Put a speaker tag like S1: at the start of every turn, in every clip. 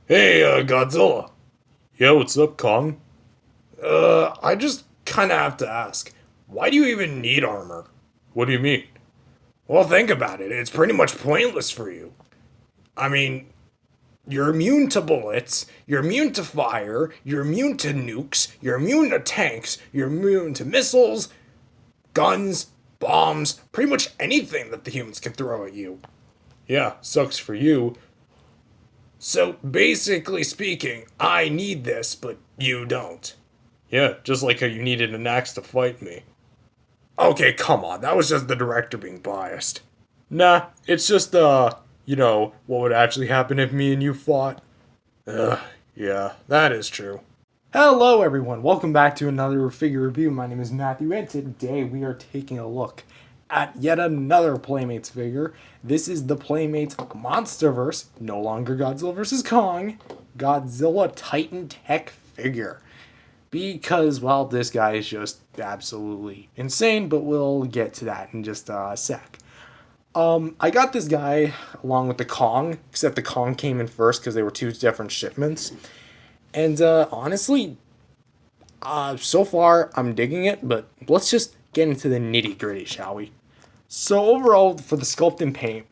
S1: Hey, Godzilla. Yeah, what's up, Kong? I just kinda have to ask, why do you even need armor? What do you mean? Well, think about it. It's pretty much pointless for you. I mean, you're immune to bullets, you're immune to fire, you're immune to nukes, you're immune to tanks, you're immune to missiles, guns, bombs, pretty much anything that the humans can throw at you. Yeah, sucks for you. So, basically speaking, I need this, but you don't. Yeah, just like how you needed an axe to fight me. Okay, come on, that was just the director being biased. Nah, it's just, what would actually happen if me and you fought? Ugh, yeah, that is true. Hello, everyone. Welcome back to another figure review. My name is Matthew, and today we are taking a look at yet another Playmates figure. This is the Playmates MonsterVerse, no longer Godzilla vs. Kong, Godzilla Titan Tech figure. Because, well, this guy is just absolutely insane, but we'll get to that in just a sec. I got this guy along with the Kong, except the Kong came in first because they were two different shipments. And honestly, so far I'm digging it, but let's just get into the nitty gritty, shall we? So overall, for the sculpt and paint,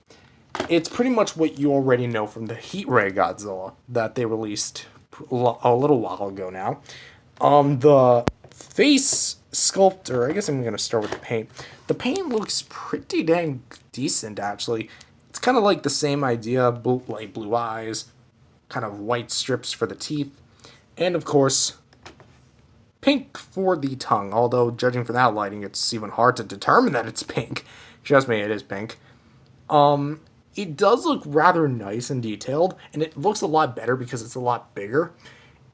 S1: it's pretty much what you already know from the Heat Ray Godzilla that they released a little while ago now. The face sculptor, I guess I'm gonna start with the paint. The paint looks pretty dang decent, actually. It's kind of like the same idea, light blue eyes, kind of white strips for the teeth, and of course, pink for the tongue. Although, judging from that lighting, it's even hard to determine that it's pink. Trust me, it is pink. It does look rather nice and detailed, and it looks a lot better because it's a lot bigger.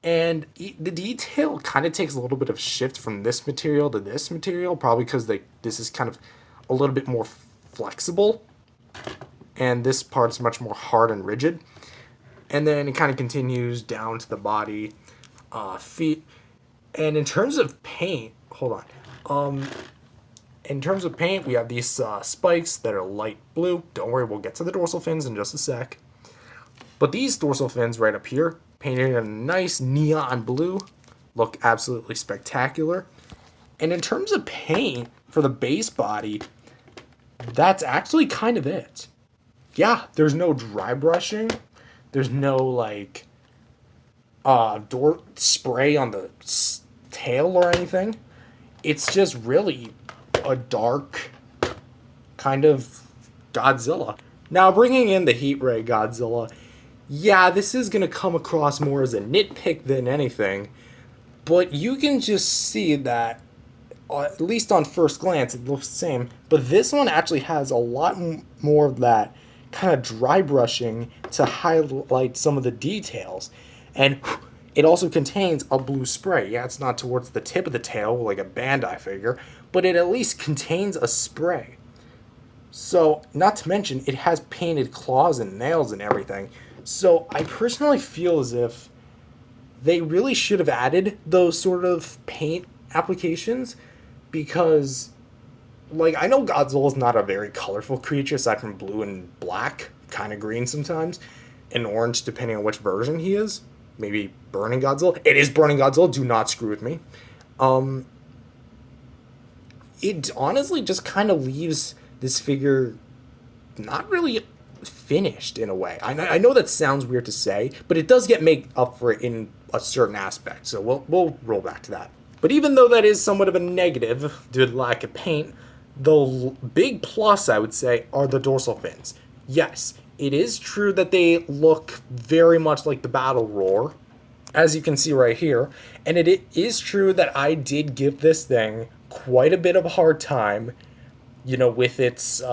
S1: And the detail kind of takes a little bit of shift from this material to this material, probably because this is kind of a little bit more flexible, and this part's much more hard and rigid. And then it kind of continues down to the body, feet. And in terms of paint, hold on. In terms of paint, we have these spikes that are light blue. Don't worry, we'll get to the dorsal fins in just a sec. But these dorsal fins right up here, painted in a nice neon blue, look absolutely spectacular. And in terms of paint for the base body, that's actually kind of it. Yeah, there's no dry brushing. There's no like door spray on the tail or anything. It's just really a dark kind of Godzilla. Now, bringing in the Heat Ray Godzilla, yeah, this is going to come across more as a nitpick than anything, but you can just see that, at least on first glance, it looks the same, but this one actually has a lot more of that kind of dry brushing to highlight some of the details. And it also contains a blue spray. Yeah, it's not towards the tip of the tail like a Bandai figure, but it at least contains a spray. So, not to mention, it has painted claws and nails and everything. So, I personally feel as if they really should have added those sort of paint applications because, like, I know Godzilla is not a very colorful creature aside from blue and black, kind of green sometimes, and orange depending on which version he is. Maybe Burning Godzilla. It is Burning Godzilla, do not screw with me. It honestly just kind of leaves this figure not really finished in a way. I know that sounds weird to say, but it does get made up for it in a certain aspect. So we'll roll back to that. But even though that is somewhat of a negative due to lack of paint, the big plus I would say are the dorsal fins. Yes, it is true that they look very much like the battle roar, as you can see right here, and it is true that I did give this thing quite a bit of a hard time, with its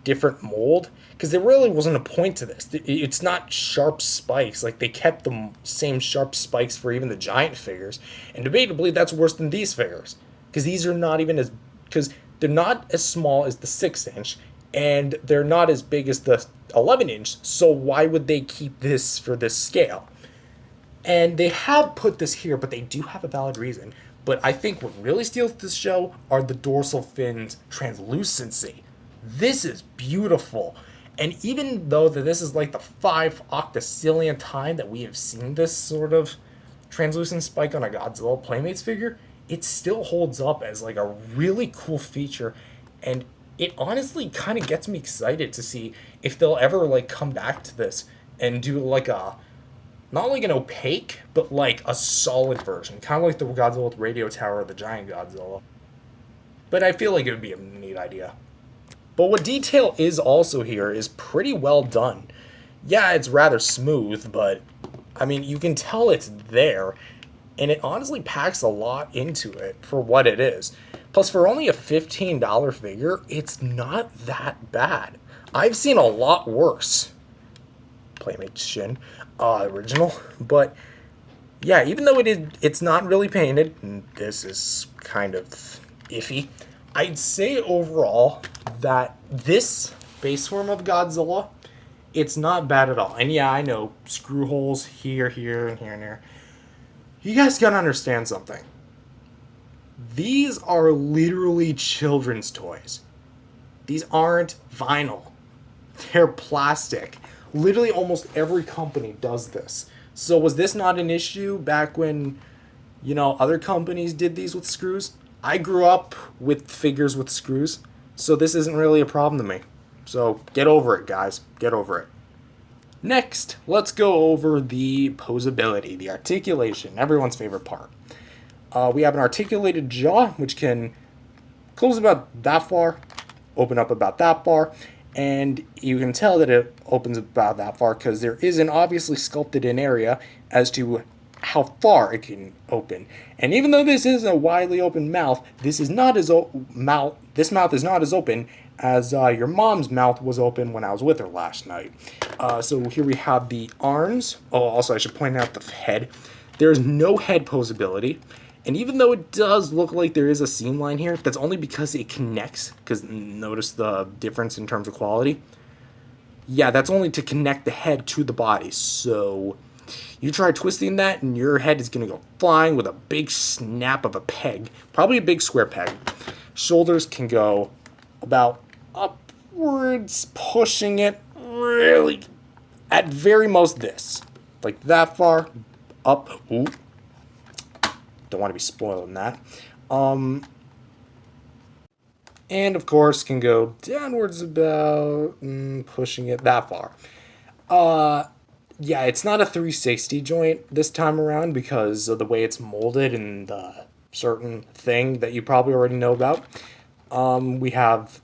S1: different mold, because there really wasn't a point to this. It's not sharp spikes. Like, they kept the same sharp spikes for even the giant figures, and debatably that's worse than these figures, because these are not even because they're not as small as the 6-inch, and they're not as big as the 11-inch, so why would they keep this for this scale? And they have put this here, but they do have a valid reason. But I think what really steals this show are the dorsal fins' translucency. This is beautiful.
S2: And even though that this is like the 5 octacillion time that we have seen this sort of translucent spike on a Godzilla Playmates figure, it still holds up as like a really cool feature, and it honestly kind of gets me excited to see if they'll ever like come back to this and do like a not like an opaque, but like a solid version, kind of like the Godzilla with Radio Tower or the Giant Godzilla. But I feel like it would be a neat idea. But what detail is also here is pretty well done. Yeah, it's rather smooth, but I mean, you can tell it's there, and it honestly packs a lot into it for what it is. Plus, for only a $15 figure, it's not that bad. I've seen a lot worse. Playmate Shin, original, but yeah, even though it's not really painted, and this is kind of iffy, I'd say overall that this base form of Godzilla, it's not bad at all. And yeah, I know screw holes here, here, and here, and here. You guys gotta understand something. These are literally children's toys. These aren't vinyl. They're plastic. Literally almost every company does this. So was this not an issue back when, other companies did these with screws? I grew up with figures with screws, so this isn't really a problem to me. So get over it, guys. Get over it. Next, let's go over the posability, the articulation, everyone's favorite part. We have an articulated jaw, which can close about that far, open up about that far, and you can tell that it opens about that far because there is an obviously sculpted in area as to how far it can open. And even though this is a widely open mouth, this is not as mouth. This mouth is not as open as your mom's mouth was open when I was with her last night. So here we have the arms. Oh, also I should point out the head. There is no head posability. And even though it does look like there is a seam line here, that's only because it connects. Because notice the difference in terms of quality. Yeah, that's only to connect the head to the body. So you try twisting that and your head is going to go flying with a big snap of a peg. Probably a big square peg. Shoulders can go about upwards, pushing it really at very most this. Like that far up. Ooh. Don't want to be spoiling that. And of course can go downwards about pushing it that far. Yeah, it's not a 360 joint this time around because of the way it's molded and the certain thing that you probably already know about. We have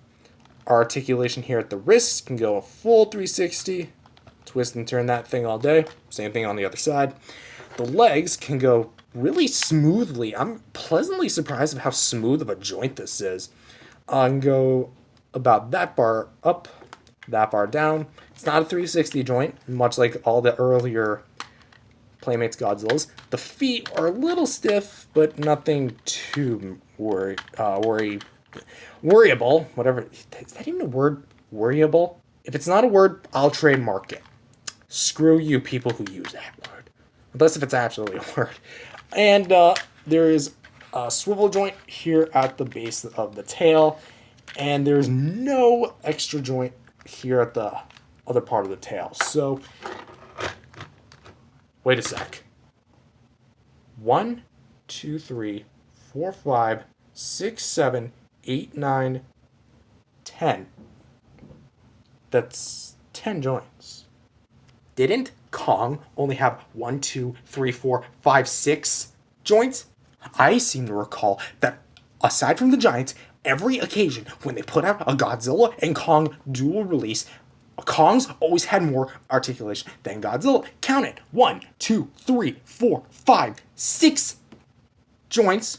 S2: our articulation here at the wrist can go a full 360. Twist and turn that thing all day. Same thing on the other side. The legs can go really smoothly. I'm pleasantly surprised of how smooth of a joint this is. And go about that far up, that far down. It's not a 360 joint, much like all the earlier Playmates Godzillas. The feet are a little stiff, but nothing too worryable. Whatever. Is that even a word? Worryable? If it's not a word, I'll trademark it. Screw you people who use that word. Unless if it's actually a word. And there is a swivel joint here at the base of the tail. And there's no extra joint here at the other part of the tail. So, wait a sec. 1, 2, 3, 4, 5, 6, 7, 8, 9, 10. That's 10 joints. Didn't Kong only have 1, 2, 3, 4, 5, 6 joints? I seem to recall that aside from the Giants, every occasion when they put out a Godzilla and Kong dual release, Kong's always had more articulation than Godzilla. Count it. 1, 2, 3, 4, 5, 6 joints.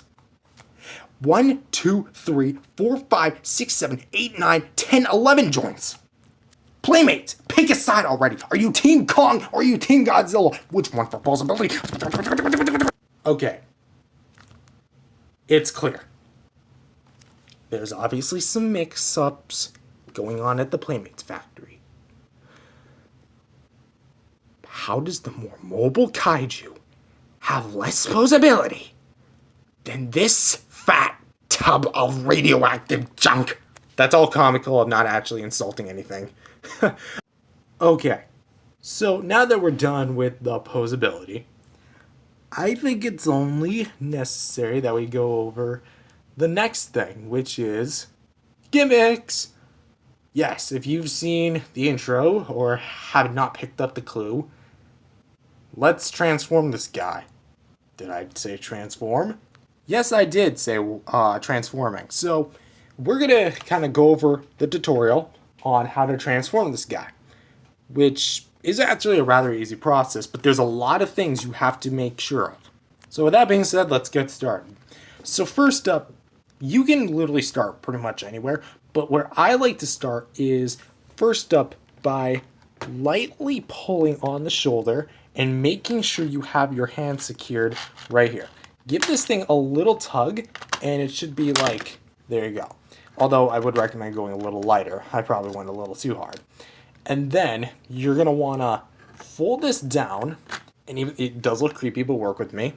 S2: 1, 2, 3, 4, 5, 6, 7, 8, 9, 10, 11 joints. Playmates, pick a side already. Are you Team Kong or are you Team Godzilla? Which one for possibility? Okay. It's clear. There's obviously some mix-ups going on at the Playmates factory. How does the more mobile kaiju have less posability than this fat tub of radioactive junk? That's all comical. I'm not actually insulting anything. Okay, so now that we're done with the posability, I think it's only necessary that we go over the next thing, which is gimmicks. Yes, if you've seen the intro or have not picked up the clue, let's transform this guy. Did I say transform? Yes, I did say transforming. So we're going to kind of go over the tutorial on how to transform this guy, which is actually a rather easy process, but there's a lot of things you have to make sure of. So with that being said, let's get started. So first up, you can literally start pretty much anywhere, but where I like to start is first up by lightly pulling on the shoulder and making sure you have your hand secured right here. Give this thing a little tug and it should be like, there you go. Although I would recommend going a little lighter. I probably went a little too hard. And then you're going to want to fold this down, and even, it does look creepy, but work with me.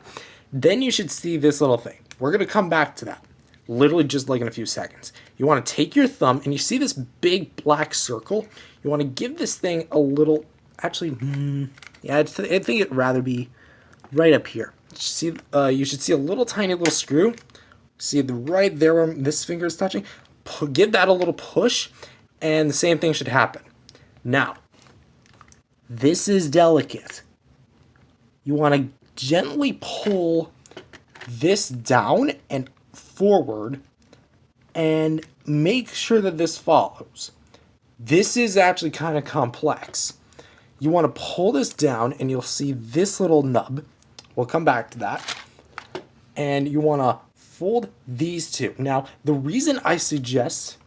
S2: Then you should see this little thing. We're going to come back to that, literally just like in a few seconds. You want to take your thumb, and you see this big black circle. You want to give this thing a little, actually, yeah, I think it'd rather be right up here. You should see a little tiny little screw. See right there where this finger is touching? Give that a little push, and the same thing should happen. Now, this is delicate. You want to gently pull this down and forward and make sure that this follows. This is actually kind of complex. You want to pull this down and you'll see this little nub. We'll come back to that. And you want to fold these two. Now, the reason I suggest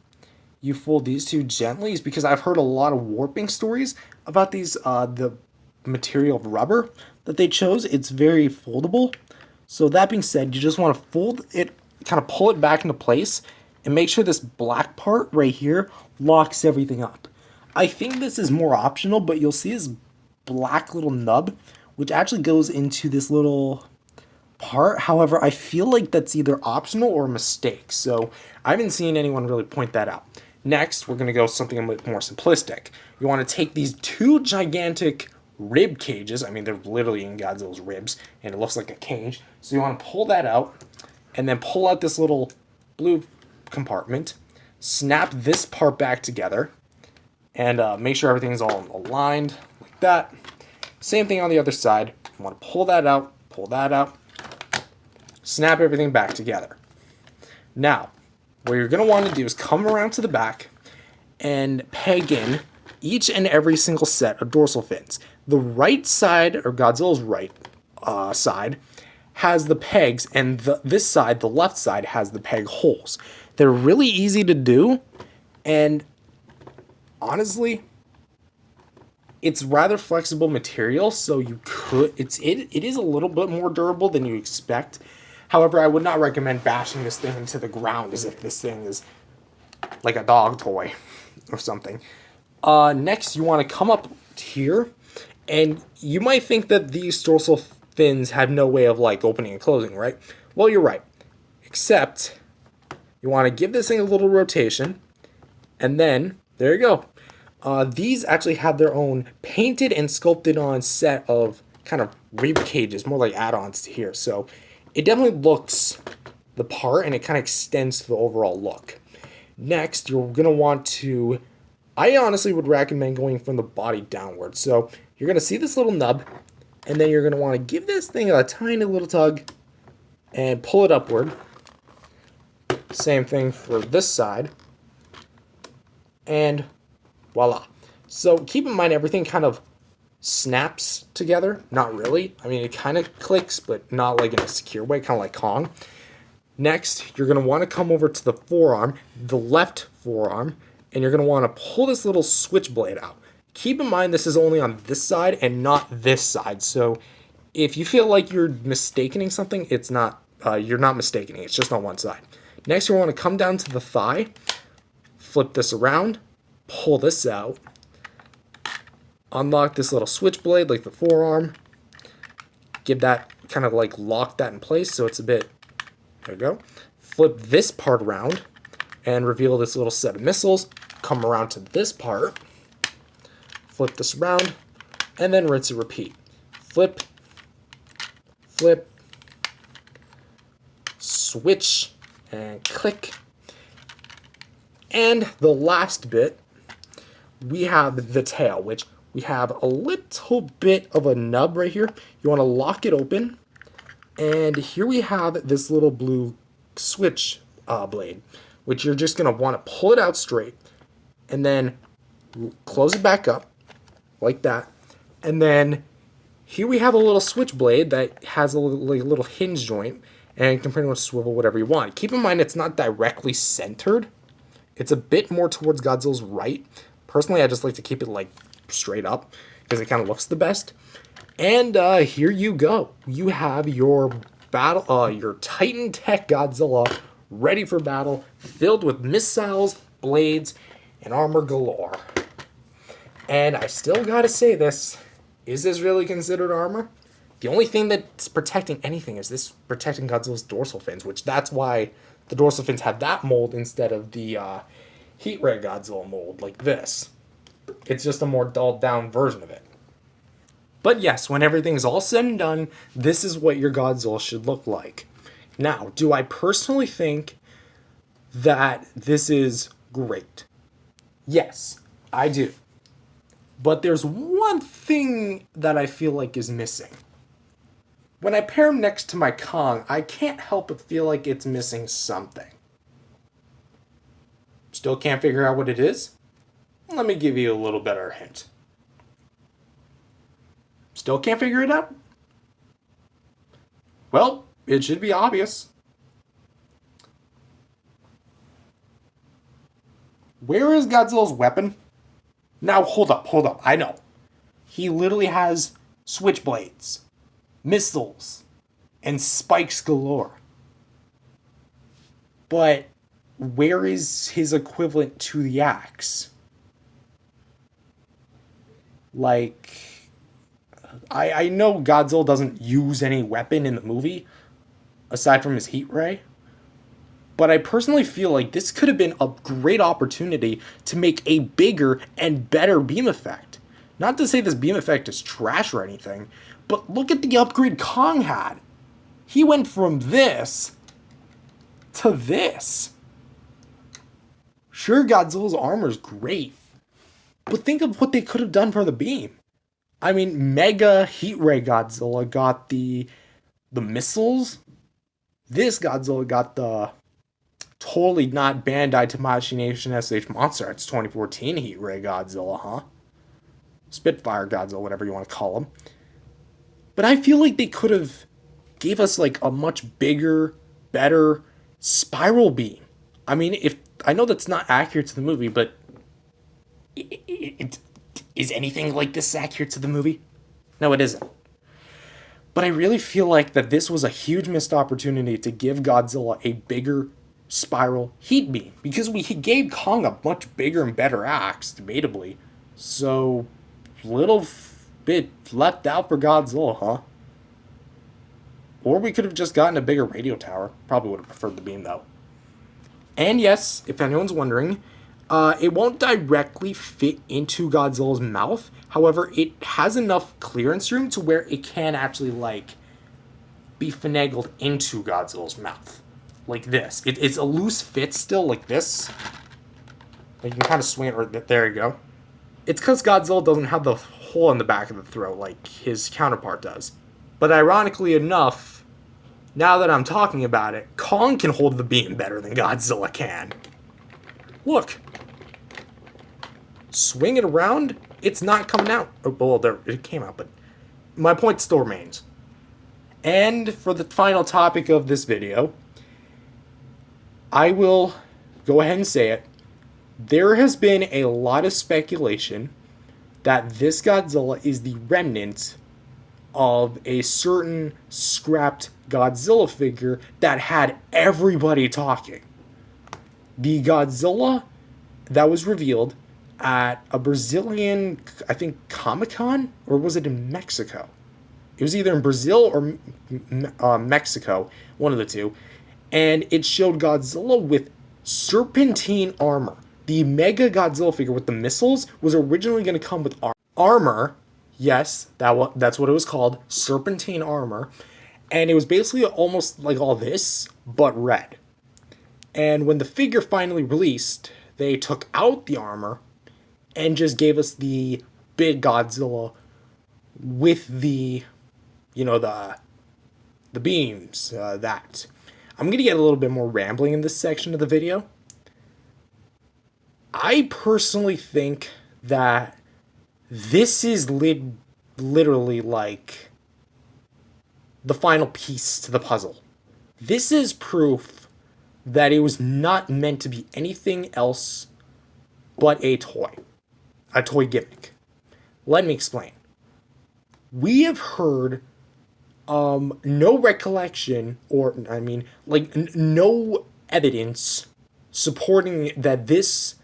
S2: you fold these two gently is because I've heard a lot of warping stories about these, the material of rubber that they chose. It's very foldable. So that being said, you just want to fold it, kind of pull it back into place and make sure this black part right here locks everything up. I think this is more optional, but you'll see this black little nub, which actually goes into this little part. However, I feel like that's either optional or a mistake. So I haven't seen anyone really point that out. Next, we're going to go something a bit more simplistic. You want to take these two gigantic rib cages. I mean, they're literally in Godzilla's ribs, and it looks like a cage. So you want to pull that out, and then pull out this little blue compartment. Snap this part back together, and make sure everything's all aligned like that. Same thing on the other side. You want to pull that out, snap everything back together. Now, what you're going to want to do is come around to the back and peg in each and every single set of dorsal fins. The right side, or Godzilla's right side, has the pegs, and this side, the left side, has the peg holes. They're really easy to do, and honestly, it's rather flexible material, so you could, it is a little bit more durable than you expect. However, I would not recommend bashing this thing into the ground as if this thing is like a dog toy or something. Next, you want to come up here, and you might think that these dorsal fins have no way of like opening and closing, right? Well, you're right. Except, you want to give this thing a little rotation, and then, there you go. These actually have their own painted and sculpted on set of kind of rib cages, more like add-ons to here. So it definitely looks the part, and it kind of extends to the overall look. Next, you're going to want to, I honestly would recommend going from the body downward. So you're going to see this little nub, and then you're going to want to give this thing a tiny little tug and pull it upward. Same thing for this side. And voila. So keep in mind everything kind of snaps together. Not really. I mean, it kind of clicks, but not like in a secure way, kind of like Kong. Next, you're going to want to come over to the forearm, the left forearm, and you're going to want to pull this little switchblade out. Keep in mind this is only on this side and not this side. So if you feel like you're mistaking something, it's not. You're not mistaking it. It's just on one side. Next, you want to come down to the thigh, flip this around, pull this out, unlock this little switchblade like the forearm, give that kind of like lock that in place so it's a bit, there you go. Flip this part around and reveal this little set of missiles. Come around to this part flip this around, and then rinse and repeat. Flip, flip, switch, and click. And the last bit, we have the tail, which we have a little bit of a nub right here. You want to lock it open. And here we have this little blue switch blade, which you're just going to want to pull it out straight. And then close it back up, like that. And then here we have a little switch blade that has a little hinge joint. And you can pretty much swivel whatever you want. Keep in mind it's not directly centered. It's a bit more towards Godzilla's right. Personally, I just like to keep it like straight up because it kind of looks the best. And here you go. You have your battle, your Titan Tech Godzilla ready for battle, filled with missiles, blades, and armor galore. And I still gotta say this: is this really considered armor? The only thing that's protecting anything is this protecting Godzilla's dorsal fins, which that's why the dorsal fins have that mold instead of the heat ray Godzilla mold like this. It's just a more dulled down version of it. But yes, when everything's all said and done, this is what your Godzilla should look like. Now, do I personally think that this is great? Yes, I do. But there's one thing that I feel like is missing. When I pair him next to my Kong, I can't help but feel like it's missing something. Still can't figure out what it is? Let me give you a little better hint. Still can't figure it out? Well, it should be obvious. Where is Godzilla's weapon? Now, hold up. I know. He literally has switchblades, missiles, and spikes galore. But where is his equivalent to the axe? Like, I know Godzilla doesn't use any weapon in the movie, aside from his heat ray. But I personally feel like this could have been a great opportunity to make a bigger and better beam effect. Not to say this beam effect is trash or anything, but look at the upgrade Kong had. He went from this to this. Sure, Godzilla's armor is great, but think of what they could have done for the beam. I mean, Mega Heat Ray Godzilla got the missiles. This Godzilla got the totally not Bandai Tamashii Nation SH Monster. It's 2014 Heat Ray Godzilla, huh? Spitfire Godzilla, whatever you want to call him. But I feel like they could have gave us like a much bigger, better spiral beam. I mean, if I know that's not accurate to the movie, but is anything like this accurate to the movie? No, it isn't. But I really feel like that this was a huge missed opportunity to give Godzilla a bigger spiral heat beam, because we gave Kong a much bigger and better axe, debatably. So, little bit left out for Godzilla, huh? Or we could have just gotten a bigger radio tower. Probably would have preferred the beam, though. And yes, if anyone's wondering, it won't directly fit into Godzilla's mouth. However, it has enough clearance room to where it can actually, like, be finagled into Godzilla's mouth. Like this. It's a loose fit still, like this. You can kind of swing it right there. You go. It's because Godzilla doesn't have the hole in the back of the throat like his counterpart does. But ironically enough, now that I'm talking about it, Kong can hold the beam better than Godzilla can. Look. Swing it around, it's not coming out. Oh, well, there it came out, but my point still remains. And for the final topic of this video, I will go ahead and say it. There has been a lot of speculation that this Godzilla is the remnant of a certain scrapped Godzilla figure that had everybody talking. The Godzilla that was revealed at a Brazilian, I think, Comic-Con? Or was it in Mexico? It was either in Brazil or Mexico, one of the two. And it showed Godzilla with serpentine armor. The Mega Godzilla figure with the missiles was originally going to come with armor. armor. Yes, that's what it was called, serpentine armor, and it was basically almost like all this but red. And when the figure finally released, they took out the armor and just gave us the big Godzilla with the, the beams. That I'm gonna get a little bit more rambling in this section of the video. I personally think that this is literally like the final piece to the puzzle. This is proof that it was not meant to be anything else but a toy gimmick. Let me explain. We have heard no recollection, or I mean, like no evidence supporting that this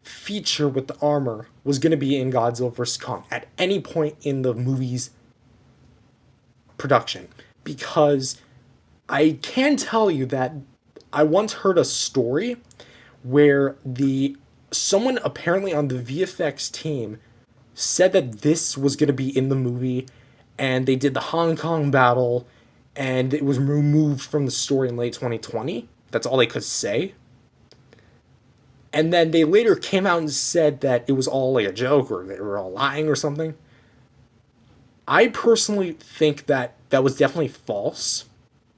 S2: feature with the armor was going to be in Godzilla vs. Kong at any point in the movie's production. Because I can tell you that I once heard a story where someone apparently on the VFX team said that this was going to be in the movie, and they did the Hong Kong battle, and it was removed from the story in late 2020. That's all they could say. And then they later came out and said that it was all like a joke, or they were all lying or something. I personally think that that was definitely false,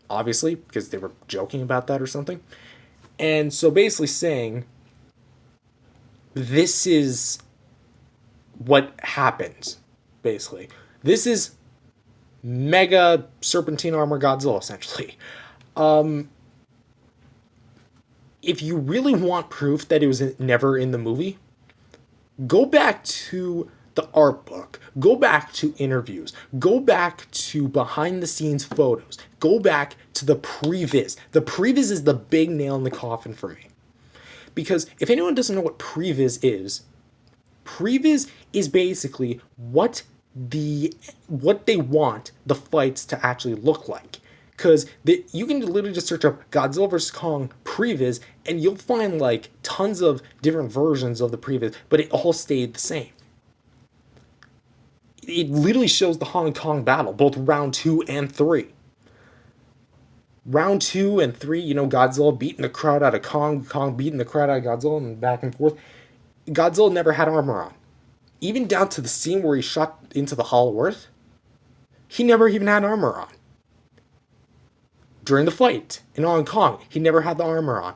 S2: obviously, because they were joking about that or something. And so basically saying, this is what happens, basically. This is Mega Serpentine Armor Godzilla, essentially. If you really want proof that it was never in the movie, go back to the art book, go back to interviews, go back to behind the scenes photos, go back to the previs. The previs is the big nail in the coffin for me. Because if anyone doesn't know what previs is basically what they want the fights to actually look like. Because you can literally just search up Godzilla vs. Kong previs, and you'll find like tons of different versions of the previs, but it all stayed the same. It literally shows the Hong Kong battle, both round 2 and 3. Round 2 and 3, Godzilla beating the crowd out of Kong, Kong beating the crowd out of Godzilla, and back and forth. Godzilla never had armor on. Even down to the scene where he shot into the Hollow Earth, he never even had armor on. During the fight in Hong Kong, he never had the armor on.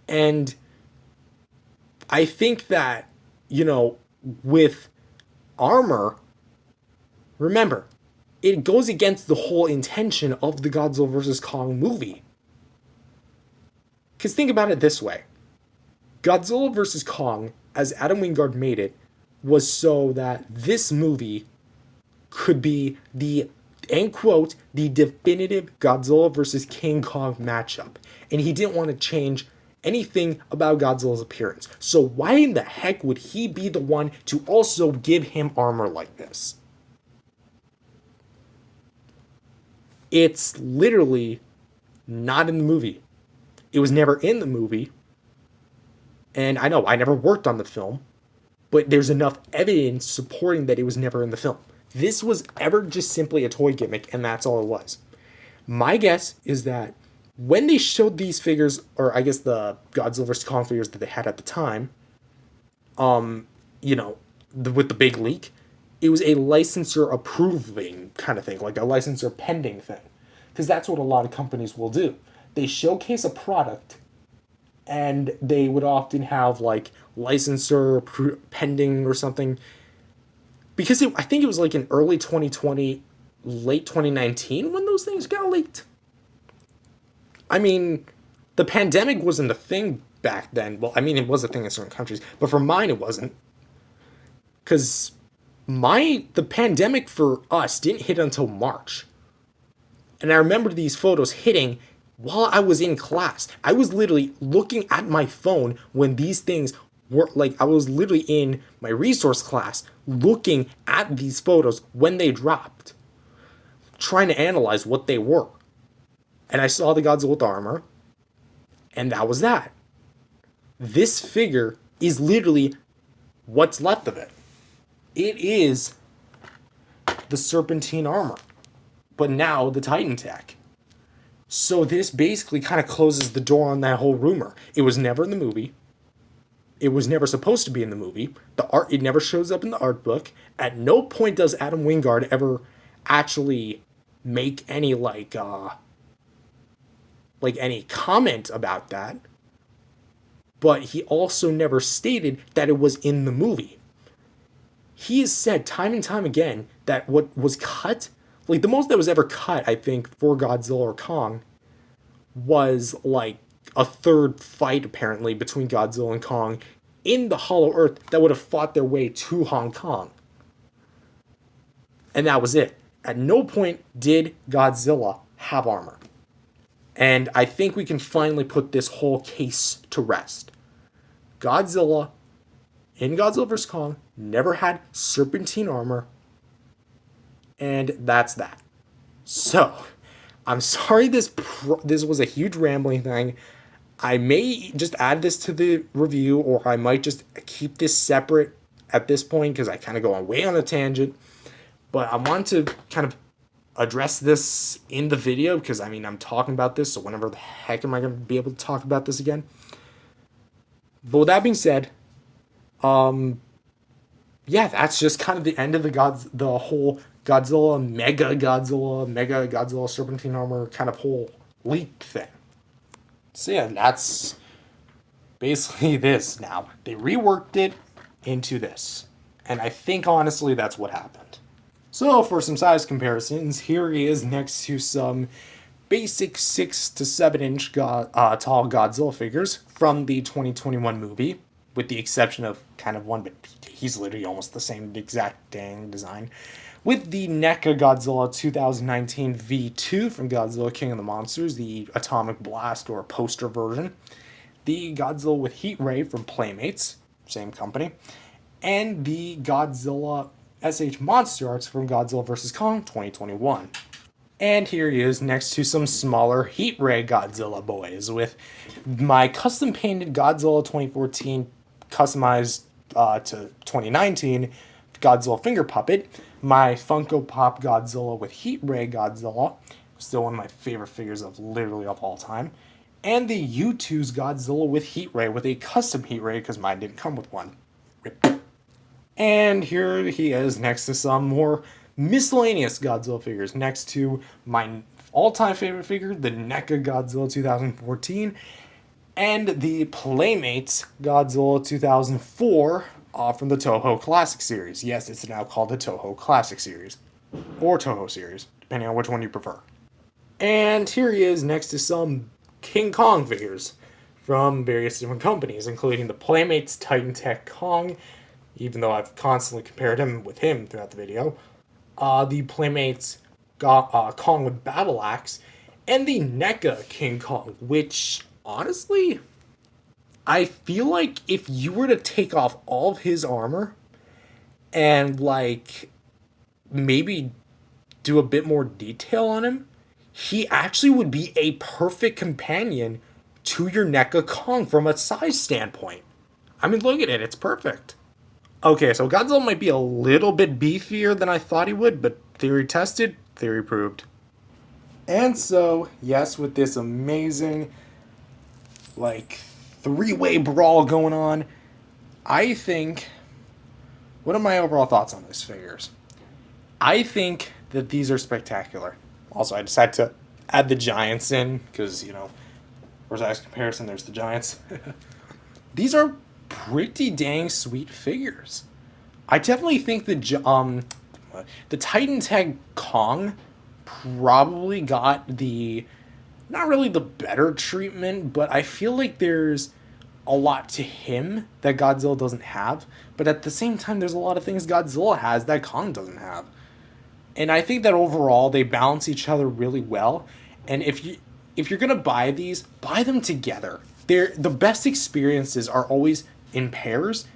S2: And I think that, with armor, remember, it goes against the whole intention of the Godzilla vs. Kong movie. Because think about it this way. Godzilla vs. Kong, as Adam Wingard made it, was so that this movie could be the, end quote, the definitive Godzilla vs. King Kong matchup. And he didn't want to change anything about Godzilla's appearance. So why in the heck would he be the one to also give him armor like this? It's literally not in the movie. It was never in the movie. And I know, I never worked on the film, but there's enough evidence supporting that it was never in the film. This was ever just simply a toy gimmick, and that's all it was. My guess is that when they showed these figures, or I guess the Godzilla vs. Kong figures that they had at the time, with the big leak, it was a licensor approving kind of thing, like a licensor pending thing. Because that's what a lot of companies will do. They showcase a product, and they would often have like licensor pending or something. Because I think it was like in early 2020, late 2019 when those things got leaked. I mean, the pandemic wasn't a thing back then. Well, I mean, it was a thing in certain countries, but for mine it wasn't. Because the pandemic for us didn't hit until March. And I remember these photos hitting while I was in class. I was literally looking at my phone when these things were, like, I was literally in my resource class looking at these photos when they dropped, trying to analyze what they were. And I saw the Godzilla with armor, and that was that. This figure is literally what's left of it. It is the Serpentine armor, but now the Titan tech. So this basically kind of closes the door on that whole rumor. It was never in the movie. It was never supposed to be in the movie. The art, it never shows up in the art book. At no point does Adam Wingard ever actually make any any comment about that. But he also never stated that it was in the movie. He has said time and time again that what was cut, like the most that was ever cut, I think, for Godzilla or Kong, was like a third fight apparently between Godzilla and Kong in the Hollow Earth that would have fought their way to Hong Kong. And that was it. At no point did Godzilla have armor. And I think we can finally put this whole case to rest. Godzilla in Godzilla vs. Kong never had serpentine armor. And that's that. So, I'm sorry this was a huge rambling thing. I may just add this to the review, or I might just keep this separate at this point because I kind of go way on a tangent. But I want to kind of address this in the video because, I mean, I'm talking about this, so whenever the heck am I going to be able to talk about this again? But with that being said, yeah, that's just kind of the end of the whole Mega Godzilla Serpentine Armor kind of whole leak thing. So yeah, that's basically this now. They reworked it into this. And I think honestly that's what happened. So for some size comparisons, here he is next to some basic 6 to 7 inch tall Godzilla figures from the 2021 movie, with the exception of kind of one, but he's literally almost the same exact dang design. With the NECA Godzilla 2019 V2 from Godzilla King of the Monsters, the Atomic Blast or poster version. The Godzilla with Heat Ray from Playmates, same company. And the Godzilla SH Monster Arts from Godzilla vs. Kong 2021. And here he is next to some smaller Heat Ray Godzilla boys with my custom painted Godzilla 2014 customized to 2019 Godzilla finger puppet, my Funko Pop Godzilla with Heat Ray Godzilla, still one of my favorite figures of literally of all time, and the U2's Godzilla with Heat Ray with a custom Heat Ray because mine didn't come with one. Rip. And here he is next to some more miscellaneous Godzilla figures, next to my all-time favorite figure, the NECA Godzilla 2014, and the Playmates Godzilla 2004 from the Toho Classic Series. Yes, it's now called the Toho Classic Series, or Toho Series, depending on which one you prefer. And here he is next to some King Kong figures from various different companies, including the Playmates Titan Tech Kong, even though I've constantly compared him with him throughout the video, the Playmates Kong with Battle Axe, and the NECA King Kong, which, honestly, I feel like if you were to take off all of his armor and, like, maybe do a bit more detail on him, he actually would be a perfect companion to your NECA Kong from a size standpoint. I mean, look at it, it's perfect. Okay, so Godzilla might be a little bit beefier than I thought he would, but theory tested, theory proved. And so, yes, with this amazing, like, three-way brawl going on, I think, what are my overall thoughts on these figures? I think that these are spectacular. Also, I decided to add the Giants in, because, you know, for size comparison, there's the Giants. These are pretty dang sweet figures. I definitely think the Titan Tag Kong probably got not really the better treatment, but I feel like there's a lot to him that Godzilla doesn't have. But at the same time, there's a lot of things Godzilla has that Kong doesn't have. And I think that overall they balance each other really well. And if you're gonna buy these, buy them together. The best experiences are always in pairs,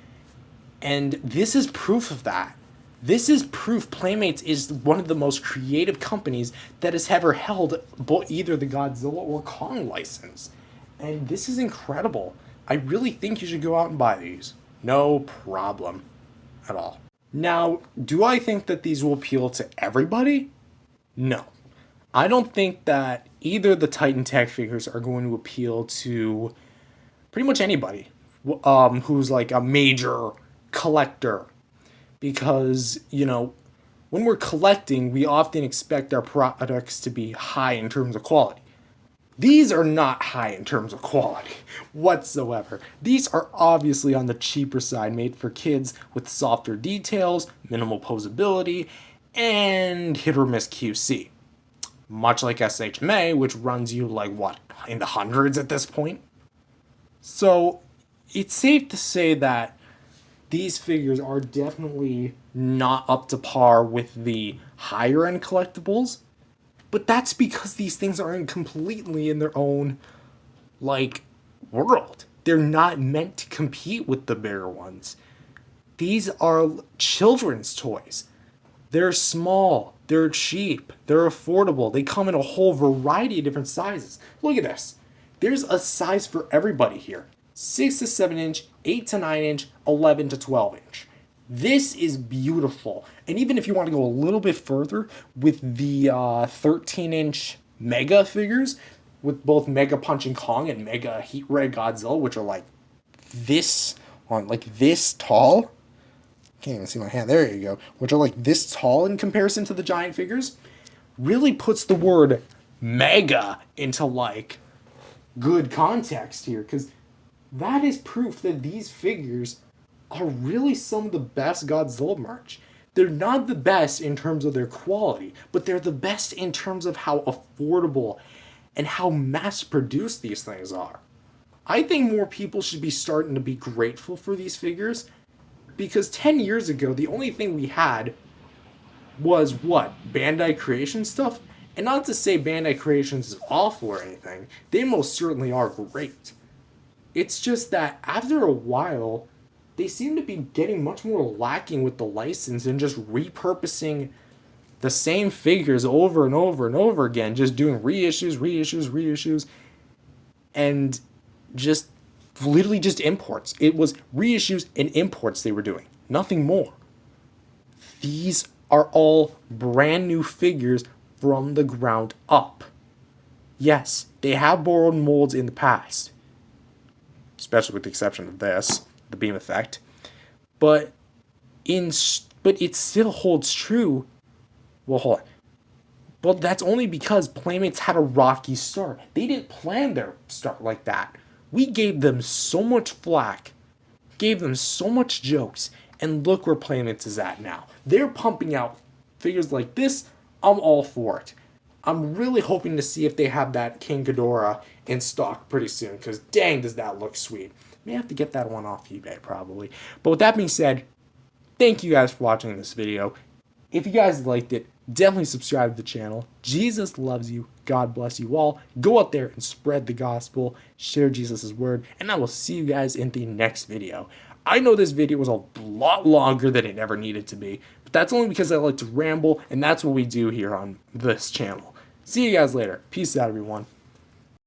S2: and this is proof of that. This is proof Playmates is one of the most creative companies that has ever held either the Godzilla or Kong license. And this is incredible. I really think you should go out and buy these. No problem at all. Now, do I think that these will appeal to everybody? No. I don't think that either the Titan Tech figures are going to appeal to pretty much anybody who's like a major collector. Because, when we're collecting, we often expect our products to be high in terms of quality. These are not high in terms of quality whatsoever. These are obviously on the cheaper side, made for kids with softer details, minimal posability, and hit or miss QC. Much like SHMA, which runs you like what, in the hundreds at this point? So it's safe to say that these figures are definitely not up to par with the higher end collectibles, but that's because these things aren't completely in their own like world. They're not meant to compete with the bigger ones. These are children's toys. They're small, they're cheap, they're affordable. They come in a whole variety of different sizes. Look at this. There's a size for everybody here. 6 to 7 inch, 8 to 9 inch, 11 to 12 inch. This is beautiful. And even if you want to go a little bit further with the 13-inch Mega figures, with both Mega Punching Kong and Mega Heat Ray Godzilla, which are like this tall. Can't even see my hand. There you go. Which are like this tall in comparison to the giant figures. Really puts the word mega into like good context here, because that is proof that these figures are really some of the best Godzilla merch. They're not the best in terms of their quality, but they're the best in terms of how affordable and how mass produced these things are. I think more people should be starting to be grateful for these figures, because 10 years ago, the only thing we had was what? Bandai Creations stuff? And not to say Bandai Creations is awful or anything, they most certainly are great. It's just that after a while, they seem to be getting much more lacking with the license and just repurposing the same figures over and over and over again, just doing reissues, and just literally just imports. It was reissues and imports they were doing, nothing more. These are all brand new figures from the ground up. Yes, they have borrowed molds in the past, especially with the exception of this, the beam effect. But it still holds true. Well, hold on. But that's only because Playmates had a rocky start. They didn't plan their start like that. We gave them so much flack, gave them so much jokes, and look where Playmates is at now. They're pumping out figures like this. I'm all for it. I'm really hoping to see if they have that King Ghidorah in stock pretty soon, because dang, does that look sweet. May have to get that one off eBay probably. But with that being said, thank you guys for watching this video. If you guys liked it, definitely subscribe to the channel. Jesus loves you. God bless you all. Go out there and spread the gospel. Share Jesus' word. And I will see you guys in the next video. I know this video was a lot longer than it ever needed to be, but that's only because I like to ramble, and that's what we do here on this channel. See you guys later. Peace out, everyone.